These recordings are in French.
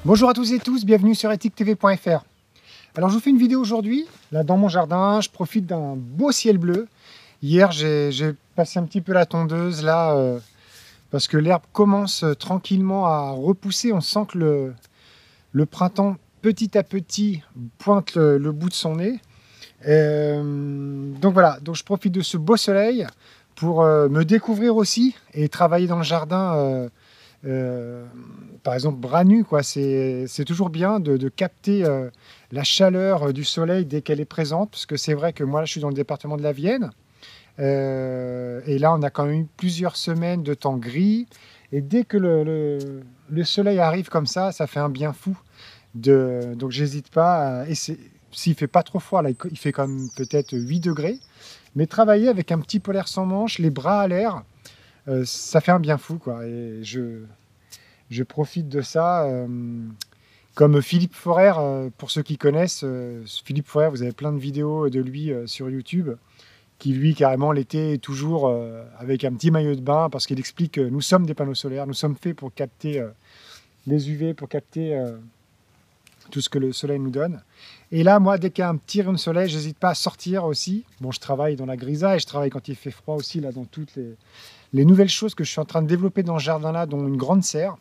Bonjour à tous et tous, bienvenue sur ethiquetv.fr. Alors je vous fais une vidéo aujourd'hui, là dans mon jardin, je profite d'un beau ciel bleu. Hier j'ai passé un petit peu la tondeuse là, parce que l'herbe commence tranquillement à repousser. On sent que le printemps petit à petit pointe le bout de son nez. Donc voilà, donc je profite de ce beau soleil pour me découvrir aussi et travailler dans le jardin. Par exemple, bras nus, quoi. C'est toujours bien de capter la chaleur du soleil dès qu'elle est présente, parce que c'est vrai que moi, là, je suis dans le département de la Vienne, et là, on a quand même eu plusieurs semaines de temps gris, et dès que le soleil arrive comme ça fait un bien fou. Donc, j'hésite pas, et s'il ne fait pas trop froid, là, il fait quand même peut-être 8 degrés, mais travailler avec un petit polaire sans manches, les bras à l'air, ça fait un bien fou, quoi. Et je profite de ça. Comme Philippe Forrer, pour ceux qui connaissent, Philippe Forrer, vous avez plein de vidéos de lui sur YouTube, qui lui, carrément, l'été est toujours avec un petit maillot de bain, parce qu'il explique que nous sommes des panneaux solaires, nous sommes faits pour capter les UV, pour capter tout ce que le soleil nous donne. Et là, moi, dès qu'il y a un petit rayon de soleil, j'hésite pas à sortir aussi. Bon, je travaille dans la grisaille, je travaille quand il fait froid aussi, là, dans toutes les nouvelles choses que je suis en train de développer dans ce jardin-là, dont une grande serre.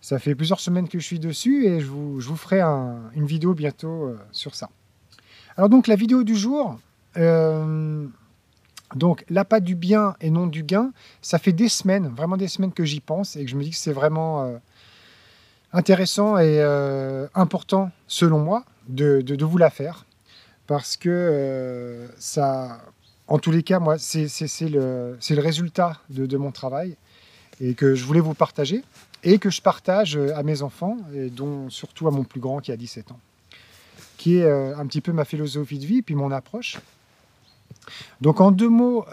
Ça fait plusieurs semaines que je suis dessus et je vous ferai une vidéo bientôt sur ça. Alors donc, la vidéo du jour, donc l'appât du bien et non du gain, ça fait des semaines, vraiment des semaines que j'y pense et que je me dis que c'est vraiment intéressant et important, selon moi, de vous la faire. Parce que ça, en tous les cas, moi, c'est le résultat de mon travail et que je voulais vous partager et que je partage à mes enfants, et dont surtout à mon plus grand qui a 17 ans, qui est un petit peu ma philosophie de vie et puis mon approche. Donc en deux mots,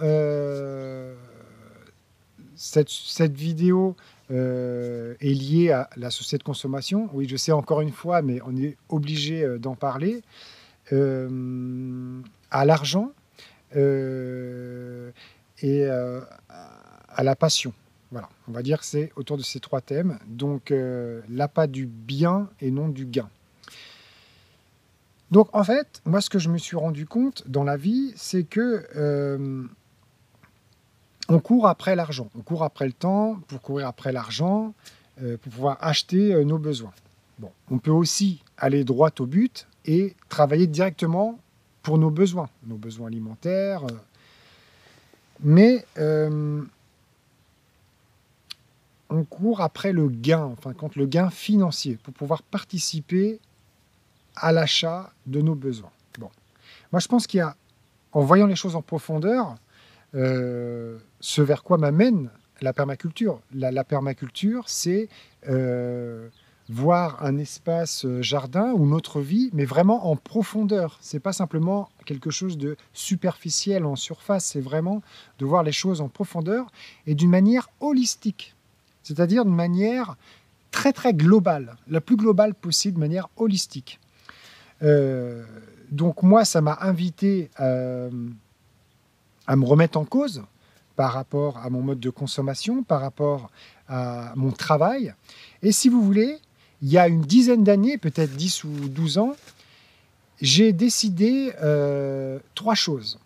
cette vidéo est liée à la société de consommation. Oui, je sais, encore une fois, mais on est obligé d'en parler. À l'argent et à la passion. Voilà, on va dire que c'est autour de ces trois thèmes. Donc, l'appât du bien et non du gain. Donc, en fait, moi, ce que je me suis rendu compte dans la vie, c'est que on court après l'argent. On court après le temps pour courir après l'argent, pour pouvoir acheter nos besoins. Bon, on peut aussi aller droit au but et travailler directement pour nos besoins alimentaires. Mais on court après le gain, enfin, quand le gain financier, pour pouvoir participer à l'achat de nos besoins. Bon. Moi, je pense qu'il y a, en voyant les choses en profondeur, ce vers quoi m'amène la permaculture. La permaculture, c'est voir un espace jardin ou notre vie, mais vraiment en profondeur. C'est pas simplement quelque chose de superficiel en surface, c'est vraiment de voir les choses en profondeur et d'une manière holistique. C'est-à-dire d'une manière très très globale, la plus globale possible, de manière holistique. Donc moi, ça m'a invité à me remettre en cause par rapport à mon mode de consommation, par rapport à mon travail. Et si vous voulez, il y a une dizaine d'années, peut-être 10 ou 12 ans, j'ai décidé trois choses.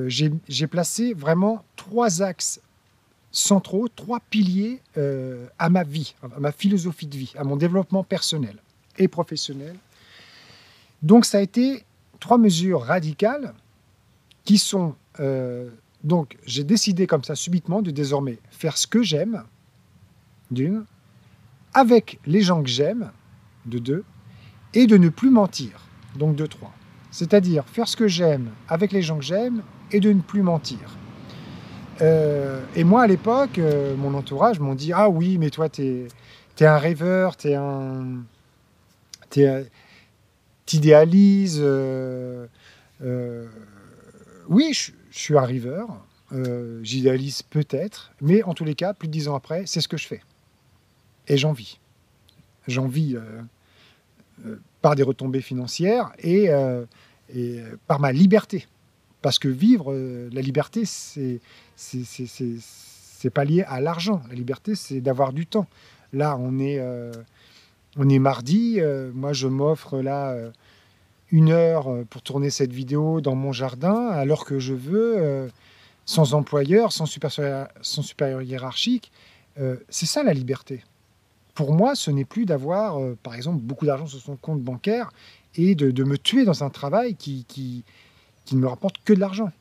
J'ai placé vraiment trois axes centraux, trois piliers à ma vie, à ma philosophie de vie, à mon développement personnel et professionnel. Donc ça a été trois mesures radicales qui sont... donc j'ai décidé comme ça subitement de désormais faire ce que j'aime, d'une, avec les gens que j'aime, de deux, et de ne plus mentir, donc de trois. C'est-à-dire faire ce que j'aime avec les gens que j'aime et de ne plus mentir. Et moi, à l'époque, mon entourage m'ont dit « Ah oui, mais toi, t'es un rêveur, t'idéalises. Oui, je suis un rêveur, j'idéalise peut-être, mais en tous les cas, plus de 10 ans après, c'est ce que je fais. Et j'en vis. J'en vis par des retombées financières et par ma liberté. Parce que vivre, la liberté, c'est pas lié à l'argent. La liberté, c'est d'avoir du temps. Là, on est On est mardi, moi je m'offre là 1 heure pour tourner cette vidéo dans mon jardin, à l'heure que je veux, sans employeur, sans supérieur hiérarchique. C'est ça la liberté. Pour moi, ce n'est plus d'avoir, par exemple, beaucoup d'argent sur son compte bancaire et de me tuer dans un travail qui ne me rapporte que de l'argent.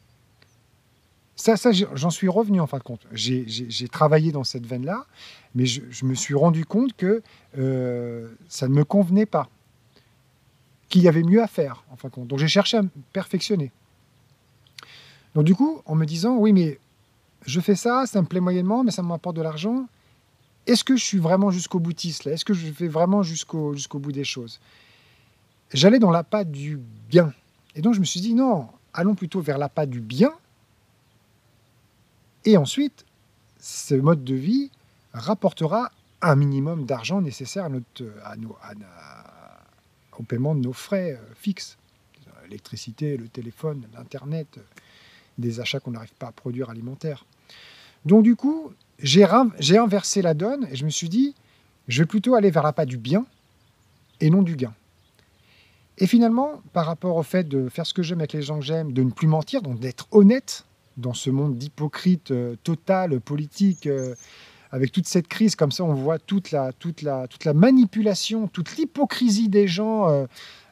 Ça, j'en suis revenu en fin de compte. J'ai travaillé dans cette veine-là, mais je me suis rendu compte que ça ne me convenait pas, qu'il y avait mieux à faire en fin de compte. Donc j'ai cherché à me perfectionner. Donc du coup, en me disant, oui, mais je fais ça, ça me plaît moyennement, mais ça m'apporte de l'argent. Est-ce que je suis vraiment jusqu'au boutiste là? Est-ce que je vais vraiment jusqu'au bout des choses? J'allais dans l'appât du gain. Et donc je me suis dit, non, allons plutôt vers l'appât du bien. Et ensuite, ce mode de vie rapportera un minimum d'argent nécessaire au paiement de nos frais fixes. L'électricité, le téléphone, l'Internet, des achats qu'on n'arrive pas à produire alimentaires. Donc du coup, j'ai inversé la donne et je me suis dit, je vais plutôt aller vers l'appât du bien et non du gain. Et finalement, par rapport au fait de faire ce que j'aime avec les gens que j'aime, de ne plus mentir, donc d'être honnête dans ce monde d'hypocrite total, politique, avec toute cette crise, comme ça on voit toute la manipulation, toute l'hypocrisie des gens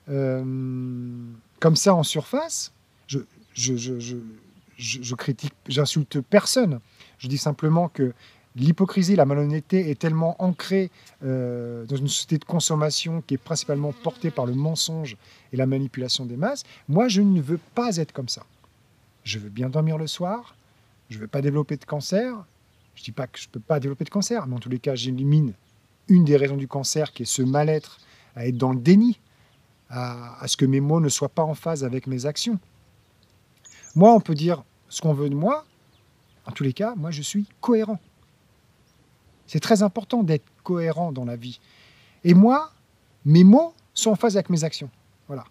comme ça en surface. Je critique, j'insulte personne. Je dis simplement que l'hypocrisie, la malhonnêteté est tellement ancrée dans une société de consommation qui est principalement portée par le mensonge et la manipulation des masses. Moi, je ne veux pas être comme ça. Je veux bien dormir le soir, je ne veux pas développer de cancer. Je ne dis pas que je ne peux pas développer de cancer, mais en tous les cas, j'élimine une des raisons du cancer qui est ce mal-être, à être dans le déni, à ce que mes mots ne soient pas en phase avec mes actions. Moi, on peut dire ce qu'on veut de moi. En tous les cas, moi, je suis cohérent. C'est très important d'être cohérent dans la vie. Et moi, mes mots sont en phase avec mes actions. Voilà.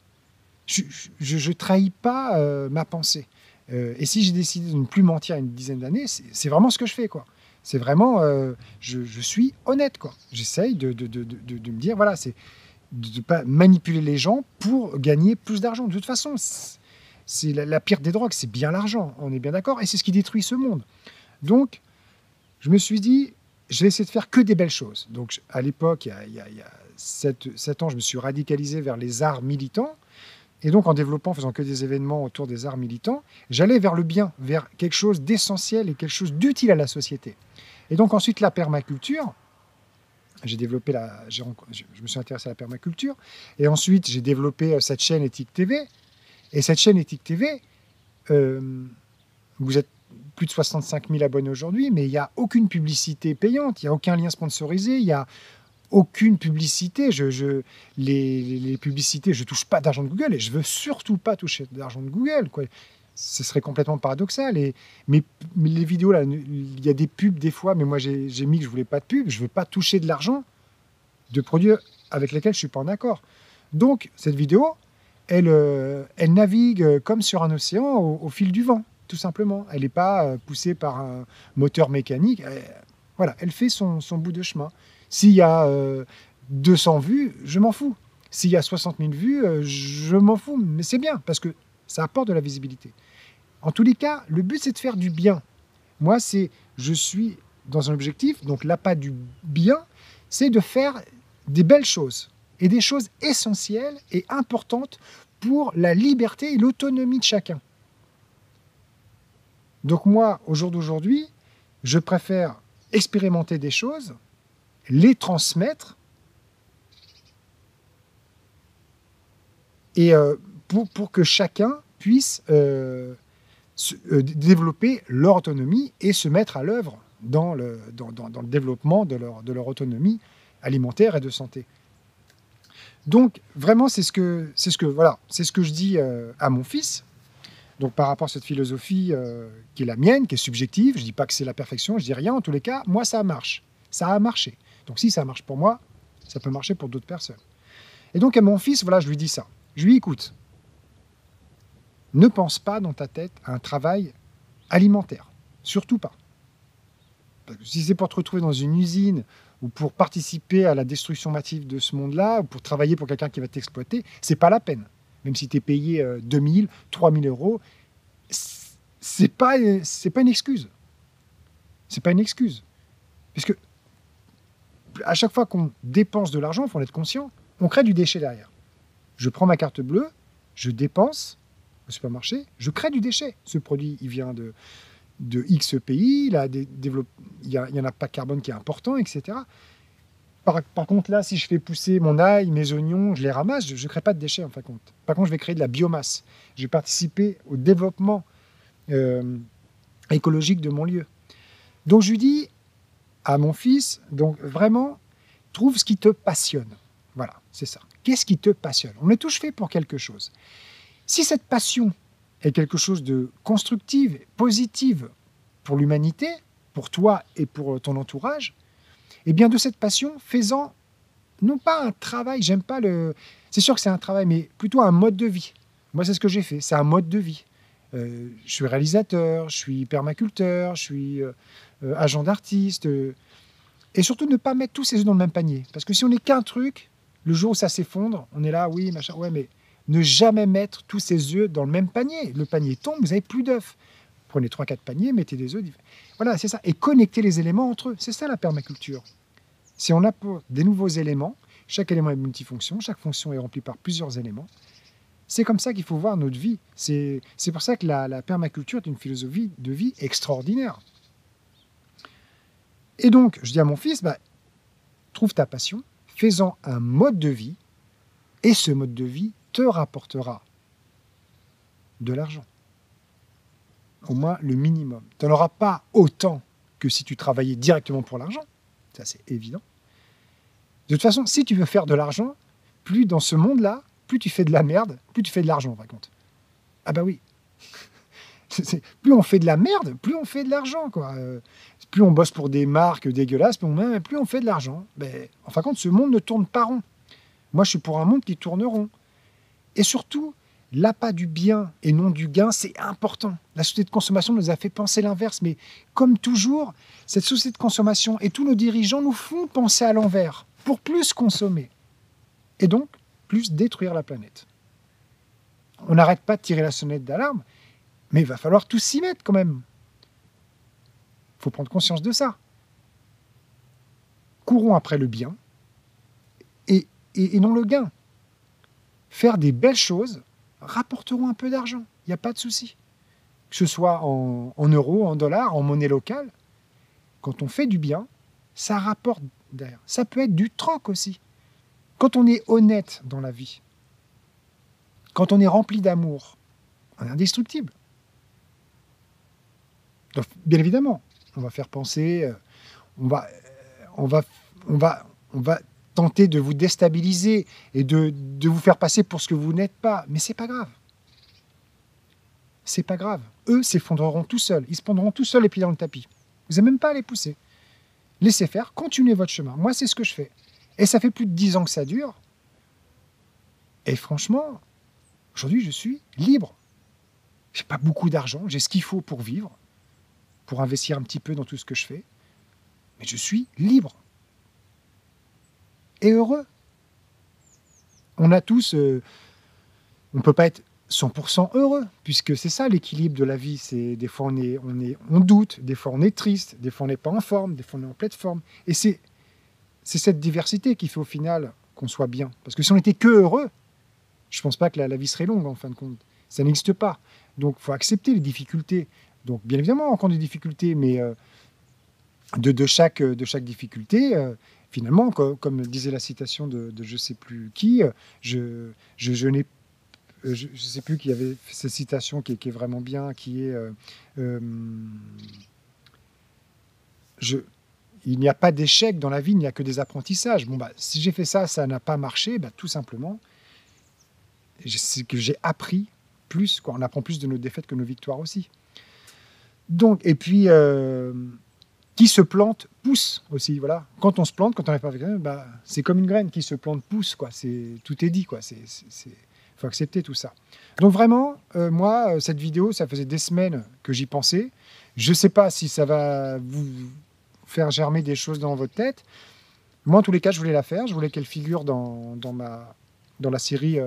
Je ne trahis pas ma pensée. Et si j'ai décidé de ne plus mentir à une dizaine d'années, c'est vraiment ce que je fais, quoi. C'est vraiment, je suis honnête, quoi. J'essaye de me dire, voilà, c'est de ne pas manipuler les gens pour gagner plus d'argent. De toute façon, c'est la pire des drogues, c'est bien l'argent, on est bien d'accord, et c'est ce qui détruit ce monde. Donc, je me suis dit, je vais essayer de faire que des belles choses. Donc, à l'époque, il y a 7 ans, je me suis radicalisé vers les arts militants. Et donc, en développant, faisant que des événements autour des arts militants, j'allais vers le bien, vers quelque chose d'essentiel et quelque chose d'utile à la société. Et donc, ensuite, la permaculture. Je me suis intéressé à la permaculture. Et ensuite, j'ai développé cette chaîne Ethique TV. Et cette chaîne Ethique TV, vous êtes plus de 65 000 abonnés aujourd'hui, mais il n'y a aucune publicité payante, il n'y a aucun lien sponsorisé, il n'y a aucune publicité. Les publicités, je ne touche pas d'argent de Google et je ne veux surtout pas toucher d'argent de Google, quoi. Ce serait complètement paradoxal. Mais les vidéos, là, il y a des pubs des fois, mais moi j'ai mis que je ne voulais pas de pub, je ne veux pas toucher de l'argent de produits avec lesquels je ne suis pas en accord. Donc, cette vidéo, elle navigue comme sur un océan au fil du vent, tout simplement. Elle n'est pas poussée par un moteur mécanique. Voilà, elle fait son bout de chemin. S'il y a 200 vues, je m'en fous. S'il y a 60 000 vues, je m'en fous. Mais c'est bien, parce que ça apporte de la visibilité. En tous les cas, le but, c'est de faire du bien. Moi, je suis dans un objectif, donc l'appât du bien, c'est de faire des belles choses et des choses essentielles et importantes pour la liberté et l'autonomie de chacun. Donc moi, au jour d'aujourd'hui, je préfère expérimenter des choses, les transmettre, et pour que chacun puisse développer leur autonomie et se mettre à l'œuvre dans le développement de leur autonomie alimentaire et de santé. Donc vraiment, c'est ce que je dis à mon fils. Donc par rapport à cette philosophie qui est la mienne, qui est subjective, je ne dis pas que c'est la perfection, je dis rien. En tous les cas, moi ça marche, ça a marché. Donc si ça marche pour moi, ça peut marcher pour d'autres personnes. Et donc à mon fils, voilà, je lui dis ça. Je lui dis, écoute, ne pense pas dans ta tête à un travail alimentaire, surtout pas. Parce que si c'est pour te retrouver dans une usine ou pour participer à la destruction massive de ce monde-là, ou pour travailler pour quelqu'un qui va t'exploiter, c'est pas la peine. Même si tu es payé 2000, 3000 euros, c'est pas une excuse. C'est pas une excuse. Parce que à chaque fois qu'on dépense de l'argent, il faut en être conscient, on crée du déchet derrière. Je prends ma carte bleue, je dépense au supermarché, je crée du déchet. Ce produit, il vient de X pays, il y a un impact carbone qui est important, etc. Par contre, là, si je fais pousser mon ail, mes oignons, je les ramasse, je ne crée pas de déchets, en fin de compte. Par contre, je vais créer de la biomasse. Je vais participer au développement écologique de mon lieu. Donc, je lui dis à mon fils, donc vraiment, trouve ce qui te passionne. Voilà, c'est ça. Qu'est-ce qui te passionne? On est tous faits pour quelque chose. Si cette passion est quelque chose de constructif, positive pour l'humanité, pour toi et pour ton entourage, eh bien de cette passion, fais-en non pas un travail, j'aime pas le... C'est sûr que c'est un travail, mais plutôt un mode de vie. Moi, c'est ce que j'ai fait, c'est un mode de vie. Je suis réalisateur, je suis permaculteur, je suis agent d'artiste. Et surtout, ne pas mettre tous ses œufs dans le même panier. Parce que si on n'est qu'un truc, le jour où ça s'effondre, on est là, oui, machin, ouais, mais ne jamais mettre tous ses œufs dans le même panier. Le panier tombe, vous n'avez plus d'œufs. Prenez 3-4 paniers, mettez des œufs. Voilà, c'est ça. Et connectez les éléments entre eux. C'est ça la permaculture. Si on apporte des nouveaux éléments, chaque élément est multifonction, chaque fonction est remplie par plusieurs éléments. C'est comme ça qu'il faut voir notre vie. C'est pour ça que la permaculture est une philosophie de vie extraordinaire. Et donc, je dis à mon fils, trouve ta passion, fais-en un mode de vie, et ce mode de vie te rapportera de l'argent. Au moins le minimum. Tu n'en auras pas autant que si tu travaillais directement pour l'argent. Ça, c'est évident. De toute façon, si tu veux faire de l'argent, plus dans ce monde-là, plus tu fais de la merde, plus tu fais de l'argent, par contre. Ah bah oui. Plus on fait de la merde, plus on fait de l'argent, quoi. Plus on bosse pour des marques dégueulasses, plus on fait de l'argent. En fin de compte, ce monde ne tourne pas rond. Moi, je suis pour un monde qui tourne rond. Et surtout, l'appât du bien et non du gain, c'est important. La société de consommation nous a fait penser l'inverse, mais comme toujours, cette société de consommation et tous nos dirigeants nous font penser à l'envers, pour plus consommer. Et donc, plus détruire la planète. On n'arrête pas de tirer la sonnette d'alarme, mais il va falloir tous s'y mettre quand même. Il faut prendre conscience de ça. Courons après le bien et non le gain. Faire des belles choses rapporteront un peu d'argent. Il n'y a pas de souci. Que ce soit en euros, en dollars, en monnaie locale. Quand on fait du bien, ça rapporte derrière. Ça peut être du troc aussi. Quand on est honnête dans la vie, quand on est rempli d'amour, on est indestructible. Donc, bien évidemment, on va faire penser, on va tenter de vous déstabiliser et de vous faire passer pour ce que vous n'êtes pas. Mais c'est pas grave. C'est pas grave. Eux s'effondreront tout seuls. Ils se prendront tout seuls les pieds dans le tapis. Vous n'avez même pas à les pousser. Laissez faire, continuez votre chemin. Moi, c'est ce que je fais. Et ça fait plus de 10 ans que ça dure. Et franchement, aujourd'hui, je suis libre. J'ai pas beaucoup d'argent, j'ai ce qu'il faut pour vivre, pour investir un petit peu dans tout ce que je fais. Mais je suis libre. Et heureux. On a tous... on ne peut pas être 100% heureux, puisque c'est ça l'équilibre de la vie. C'est des fois on doute, des fois on est triste, des fois on n'est pas en forme, des fois on est en pleine forme. Et c'est cette diversité qui fait au final qu'on soit bien. Parce que si on n'était que heureux, je ne pense pas que la vie serait longue en fin de compte. Ça n'existe pas. Donc il faut accepter les difficultés. Donc bien évidemment, on rencontre des difficultés, mais de chaque difficulté, finalement, comme disait la citation de je ne sais plus qui, je ne sais plus qui avait fait cette citation qui est vraiment bien, qui est il n'y a pas d'échec dans la vie, il n'y a que des apprentissages. Si j'ai fait ça, ça n'a pas marché, tout simplement, c'est que j'ai appris plus, quoi. On apprend plus de nos défaites que nos victoires aussi. Donc, et puis, qui se plante, pousse aussi, voilà. Quand on se plante, quand on n'arrive pas avec c'est comme une graine qui se plante, pousse, quoi. Tout est dit, quoi. Faut accepter tout ça. Donc vraiment, moi, cette vidéo, ça faisait des semaines que j'y pensais. Je ne sais pas si ça va vous faire germer des choses dans votre tête. Moi, en tous les cas, je voulais la faire. Je voulais qu'elle figure dans la série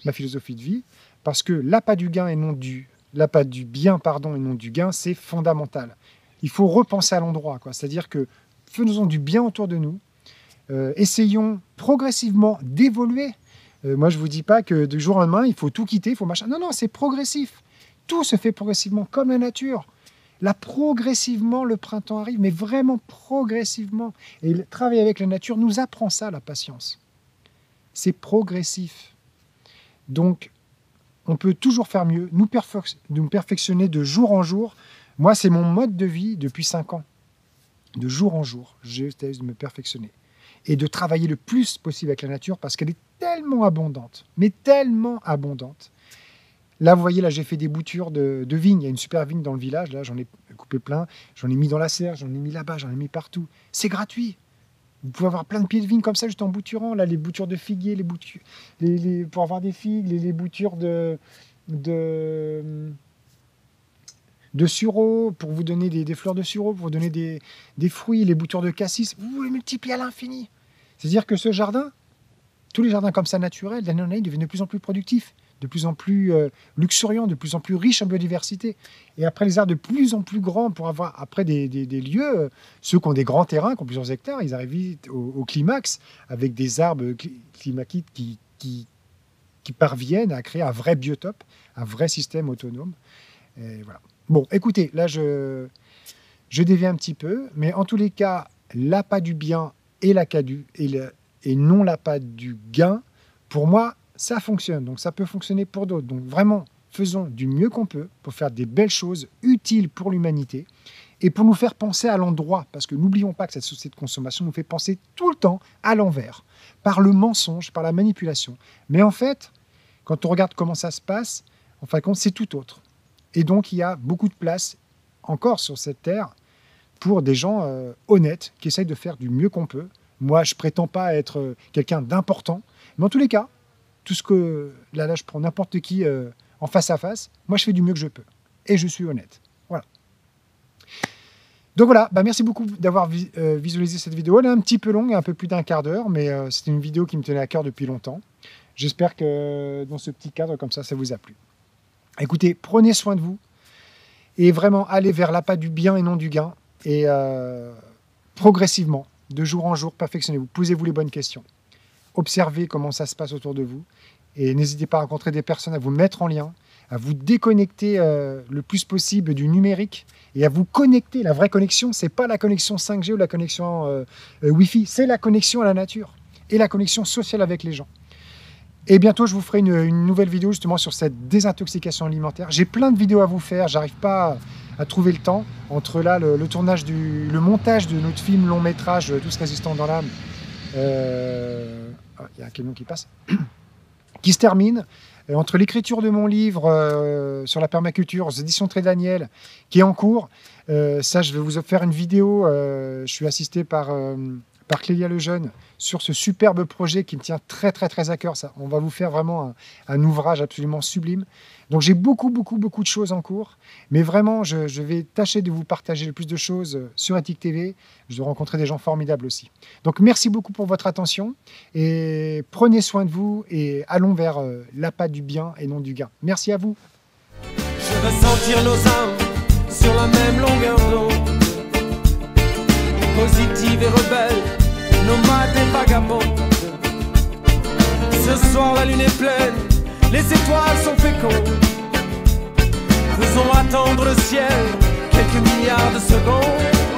Ma philosophie de vie. Parce que l'appât du gain et non l'appât du bien, pardon, et non du gain, c'est fondamental. Il faut repenser à l'endroit, quoi. C'est-à-dire que faisons du bien autour de nous. Essayons progressivement d'évoluer. Moi, je ne vous dis pas que du jour au lendemain, il faut tout quitter, il faut machin. Non, non, c'est progressif. Tout se fait progressivement, comme la nature. Là, progressivement, le printemps arrive, mais vraiment progressivement. Et le travail avec la nature nous apprend ça, la patience. C'est progressif. Donc, on peut toujours faire mieux, nous perfectionner de jour en jour. Moi, c'est mon mode de vie depuis 5 ans. De jour en jour, j'essaie de me perfectionner. Et de travailler le plus possible avec la nature parce qu'elle est tellement abondante, mais tellement abondante. Là, vous voyez, là, j'ai fait des boutures de vignes. Il y a une super vigne dans le village. Là, j'en ai coupé plein. J'en ai mis dans la serre, j'en ai mis là-bas, j'en ai mis partout. C'est gratuit. Vous pouvez avoir plein de pieds de vigne comme ça, juste en bouturant. Là, les boutures de figuiers, pour avoir des figues, les boutures de sureau, pour vous donner des fleurs de sureau, pour vous donner des fruits, les boutures de cassis. Vous les multipliez à l'infini. C'est-à-dire que ce jardin, tous les jardins comme ça naturels, d'année en année, deviennent de plus en plus productifs, de plus en plus luxuriants, de plus en plus riches en biodiversité. Et après, les arbres de plus en plus grands pour avoir après des lieux, ceux qui ont des grands terrains, qui ont plusieurs hectares, ils arrivent vite au climax avec des arbres climatiques qui parviennent à créer un vrai biotope, un vrai système autonome. Et voilà. Bon, écoutez, là, je dévie un petit peu, mais en tous les cas, l'appât du bien et non l'appât du gain, pour moi, ça fonctionne. Donc, ça peut fonctionner pour d'autres. Donc, vraiment, faisons du mieux qu'on peut pour faire des belles choses utiles pour l'humanité et pour nous faire penser à l'endroit. Parce que n'oublions pas que cette société de consommation nous fait penser tout le temps à l'envers, par le mensonge, par la manipulation. Mais en fait, quand on regarde comment ça se passe, en fin de compte, c'est tout autre. Et donc, il y a beaucoup de place encore sur cette terre pour des gens honnêtes qui essayent de faire du mieux qu'on peut. Moi, je ne prétends pas être quelqu'un d'important, mais en tous les cas, tout ce que là je prends n'importe qui en face à face, moi, je fais du mieux que je peux. Et je suis honnête. Voilà. Donc voilà, merci beaucoup d'avoir visualisé cette vidéo. Elle est un petit peu longue, un peu plus d'1 quart d'heure, mais c'était une vidéo qui me tenait à cœur depuis longtemps. J'espère que dans ce petit cadre comme ça vous a plu. Écoutez, prenez soin de vous et vraiment allez vers l'appât du bien et non du gain. Et progressivement, de jour en jour, perfectionnez-vous. Posez-vous les bonnes questions. Observez comment ça se passe autour de vous. Et n'hésitez pas à rencontrer des personnes, à vous mettre en lien, à vous déconnecter le plus possible du numérique et à vous connecter. La vraie connexion, ce n'est pas la connexion 5G ou la connexion Wi-Fi, c'est la connexion à la nature et la connexion sociale avec les gens. Et bientôt, je vous ferai une nouvelle vidéo justement sur cette désintoxication alimentaire. J'ai plein de vidéos à vous faire, j'arrive pas à trouver le temps. Entre là, le montage de notre film long métrage Tous résistants dans l'âme, il y a un camion qui passe, qui se termine. Entre l'écriture de mon livre sur la permaculture aux éditions Très Daniel, qui est en cours, ça, je vais vous faire une vidéo. Je suis assisté par Clélia Lejeune sur ce superbe projet qui me tient très très très à cœur. Ça, on va vous faire vraiment un ouvrage absolument sublime. Donc j'ai beaucoup de choses en cours, mais vraiment je vais tâcher de vous partager le plus de choses sur Ethique TV. Je vais rencontrer des gens formidables aussi. Donc merci beaucoup pour votre attention et prenez soin de vous et allons vers l'appât du bien et non du gain. Merci à vous. Je veux sentir nos âmes sur la même longueur d'onde, positive et rebelle, nomade et vagabonde. Ce soir la lune est pleine, les étoiles sont fécondes. Faisons attendre le ciel quelques milliards de secondes.